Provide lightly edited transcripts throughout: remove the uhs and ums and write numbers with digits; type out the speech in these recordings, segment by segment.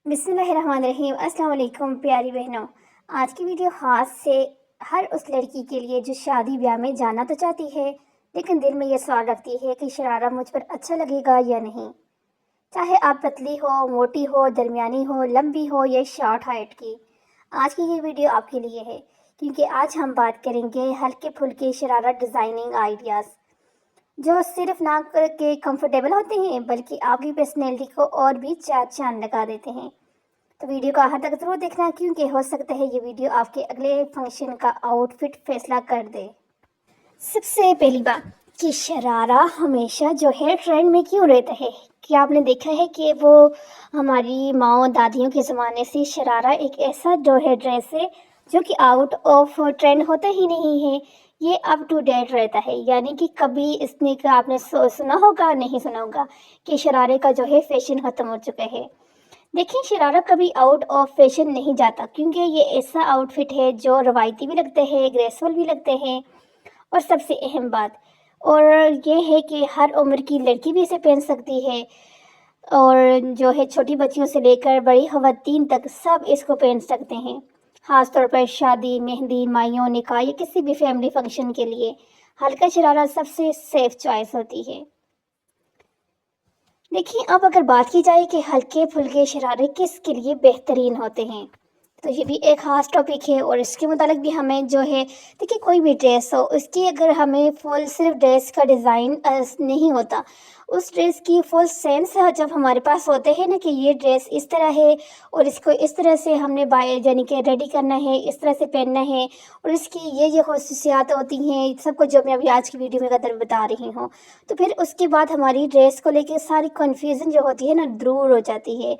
بسم اللہ الرحمن الرحیم۔ السلام علیکم پیاری بہنوں۔ آج کی ویڈیو خاص سے ہر اس لڑکی کے لیے جو شادی بیاہ میں جانا تو چاہتی ہے لیکن دل میں یہ سوال رکھتی ہے کہ شرارہ مجھ پر اچھا لگے گا یا نہیں، چاہے آپ پتلی ہو، موٹی ہو، درمیانی ہو، لمبی ہو یا شارٹ ہائٹ کی۔ آج کی یہ ویڈیو آپ کے لیے ہے کیونکہ آج ہم بات کریں گے ہلکے پھلکے شرارہ ڈیزائننگ آئیڈیاز جو صرف نہ کے کمفرٹیبل ہوتے ہیں بلکہ آپ کی پرسنالٹی کو اور بھی چار چاند لگا دیتے ہیں۔ تو ویڈیو کو آخر تک ضرور دیکھنا کیونکہ ہو سکتا ہے یہ ویڈیو آپ کے اگلے فنکشن کا آؤٹ فٹ فیصلہ کر دے۔ سب سے پہلی بات کہ شرارہ ہمیشہ جو ہے ٹرینڈ میں کیوں رہتا ہے؟ کیا آپ نے دیکھا ہے کہ وہ ہماری ماؤں دادیوں کے زمانے سے شرارہ ایک ایسا جو ہے ڈریس ہے جو کہ آؤٹ آف ٹرینڈ ہوتا ہی نہیں ہے، یہ اپ ٹو ڈیٹ رہتا ہے، یعنی کہ کبھی اس نے کا آپ نے سنا ہوگا نہیں سنا ہوگا کہ شرارے کا جو ہے فیشن ختم ہو چکا ہے۔ دیکھیں شرارہ کبھی آؤٹ آف فیشن نہیں جاتا کیونکہ یہ ایسا آؤٹ فٹ ہے جو روایتی بھی لگتے ہیں، گریسفل بھی لگتے ہیں، اور سب سے اہم بات اور یہ ہے کہ ہر عمر کی لڑکی بھی اسے پہن سکتی ہے، اور جو ہے چھوٹی بچیوں سے لے کر بڑی خواتین تک سب اس کو پہن سکتے ہیں، خاص طور پر شادی، مہندی، مائیوں، نکاح یا کسی بھی فیملی فنکشن کے لیے ہلکا شرارہ سب سے سیف چوائس ہوتی ہے۔ دیکھیں اب اگر بات کی جائے کہ ہلکے پھلکے شرارے کس کے لیے بہترین ہوتے ہیں تو یہ بھی ایک خاص ٹاپک ہے، اور اس کے متعلق بھی ہمیں جو ہے دیکھیں کوئی بھی ڈریس ہو اس کی اگر ہمیں فل صرف ڈریس کا ڈیزائن نہیں ہوتا، اس ڈریس کی فل سینس جب ہمارے پاس ہوتے ہیں نا کہ یہ ڈریس اس طرح ہے اور اس کو اس طرح سے ہم نے یعنی کہ ریڈی کرنا ہے، اس طرح سے پہننا ہے، اور اس کی یہ خصوصیات ہوتی ہیں سب کو جو میں ابھی آج کی ویڈیو میں قدر بتا رہی ہوں، تو پھر اس کے بعد ہماری ڈریس کو لے کے ساری کنفیوژن جو ہوتی ہے نا دور ہو جاتی ہے۔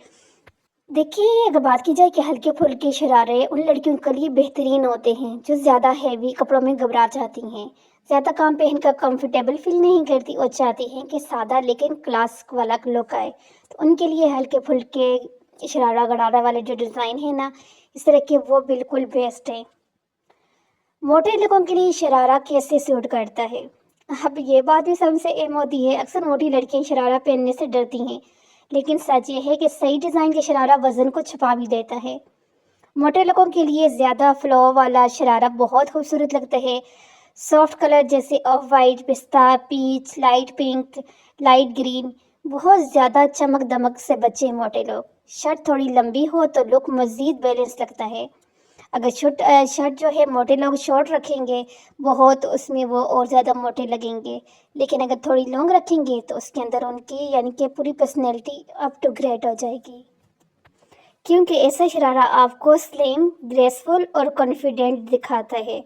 دیکھیں اگر بات کی جائے کہ ہلکے پھلکے شرارے ان لڑکیوں کے لیے بہترین ہوتے ہیں جو زیادہ ہیوی کپڑوں میں گھبرا جاتی ہیں، زیادہ کام پہن کر کمفرٹیبل فیل نہیں کرتی اور چاہتی ہیں کہ سادہ لیکن کلاس والا لک آئے، تو ان کے لیے ہلکے پھلکے شرارہ غرارہ والے جو ڈیزائن ہے نا اس طرح کے وہ بالکل بیسٹ ہے۔ موٹے لوگوں کے لیے شرارہ کیسے سوٹ کرتا ہے؟ اب یہ بات بھی سب سے اہم ہوتی ہے، اکثر موٹی لڑکیاں شرارہ پہننے سے ڈرتی ہیں، لیکن سچ یہ ہے کہ صحیح ڈیزائن کے شرارہ وزن کو چھپا بھی دیتا ہے۔ موٹے لوگوں کے لیے زیادہ فلو والا شرارہ بہت خوبصورت لگتا ہے، سافٹ کلر جیسے آف وائٹ، پستہ، پیچ، لائٹ پنک، لائٹ گرین، بہت زیادہ چمک دمک سے بچے موٹے لوگ۔ شرٹ تھوڑی لمبی ہو تو لک مزید بیلنس لگتا ہے، اگر شرٹ جو ہے موٹے لوگ شارٹ رکھیں گے بہت اس میں وہ اور زیادہ موٹے لگیں گے، لیکن اگر تھوڑی لانگ رکھیں گے تو اس کے اندر ان کی یعنی کہ پوری پرسنالٹی اپ ٹو گریٹ ہو جائے گی، کیونکہ ایسا شرارہ آپ کو سلیم، گریسفل اور کانفیڈنٹ دکھاتا ہے،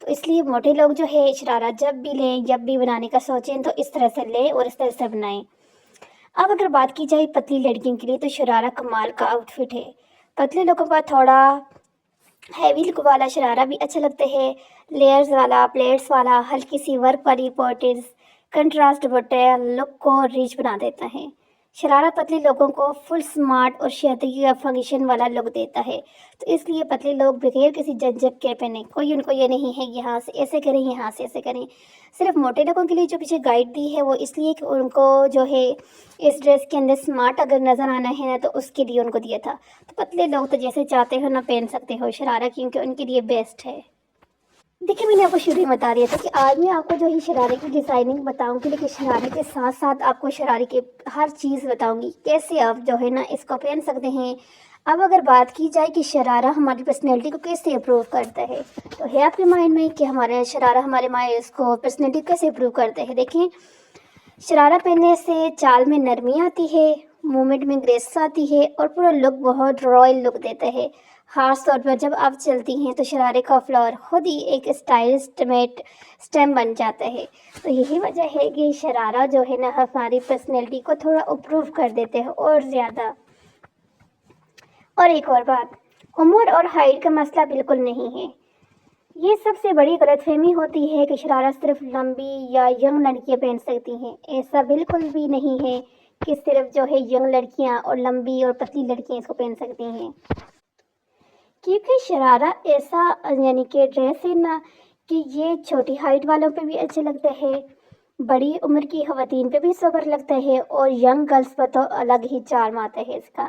تو اس لیے موٹے لوگ جو ہے شرارہ جب بھی لیں جب بھی بنانے کا سوچیں تو اس طرح سے لیں اور اس طرح سے بنائیں۔ اب اگر بات کی جائے پتلی لڑکیوں کے لیے تو شرارہ کمال کا آؤٹ فٹ ہے، پتلے لوگوں کا تھوڑا ہیوی لک والا شرارہ بھی اچھا لگتا ہے، لیئرز والا، پلیٹس والا، ہلکی سی ورک والی پوٹیز، کنٹراسٹ دوپٹے لک کو ریچ بنا دیتا ہے۔ شرارہ پتلے لوگوں کو فل سمارٹ اور شیدگی کا فنکشن والا لک دیتا ہے، تو اس لیے پتلے لوگ بغیر کسی جھجھک کے پہنے، کوئی ان کو یہ نہیں ہے یہاں سے ایسے کریں یہاں سے ایسے کریں۔ صرف موٹے لوگوں کے لیے جو پیچھے گائیڈ دی ہے وہ اس لیے کہ ان کو جو ہے اس ڈریس کے اندر سمارٹ اگر نظر آنا ہے نا تو اس کے لیے ان کو دیا تھا، تو پتلے لوگ تو جیسے چاہتے ہو نا پہن سکتے ہو شرارہ کیونکہ ان کے لیے بیسٹ ہے۔ دیکھیں میں نے آپ کو شروع میں بتا دیا تھا کہ آج میں آپ کو جو ہے شرارے کی ڈیزائننگ بتاؤں گی، لیکن شرارے کے ساتھ ساتھ آپ کو شرارے کی ہر چیز بتاؤں گی کیسے آپ جو ہے نا اس کو پہن سکتے ہیں۔ اب اگر بات کی جائے کہ شرارہ ہماری پرسنالٹی کو کیسے امپروو کرتا ہے تو ہے آپ کے مائنڈ میں کہ ہمارا شرارہ ہمارے اس کو پرسنالٹی کو کیسے امپروو کرتا ہے؟ دیکھیں شرارہ پہننے سے چال میں نرمی آتی ہے، موومنٹ میں گریس آتی ہے اور پورا لک بہت رائل لک دیتا ہے، خاص طور پر جب آپ چلتی ہیں تو شرارے کا فلاور خود ہی ایک اسٹائلسٹ سٹیم بن جاتا ہے، تو یہی وجہ ہے کہ شرارہ جو ہے نا ہماری پرسنالٹی کو تھوڑا امپروو کر دیتے ہیں اور زیادہ۔ اور ایک اور بات، عمر اور ہائٹ کا مسئلہ بالکل نہیں ہے، یہ سب سے بڑی غلط فہمی ہوتی ہے کہ شرارہ صرف لمبی یا ینگ لڑکیاں پہن سکتی ہیں، ایسا بالکل بھی نہیں ہے کہ صرف جو ہے ینگ لڑکیاں اور لمبی اور پتلی لڑکیاں اس کو پہن سکتی ہیں، کیونکہ شرارہ ایسا یعنی کہ ڈریس ہے نا کہ یہ چھوٹی ہائٹ والوں پہ بھی اچھا لگتا ہے، بڑی عمر کی خواتین پہ بھی سوبر لگتا ہے، اور ینگ گرلز پر تو الگ ہی چارم آتا ہے اس کا،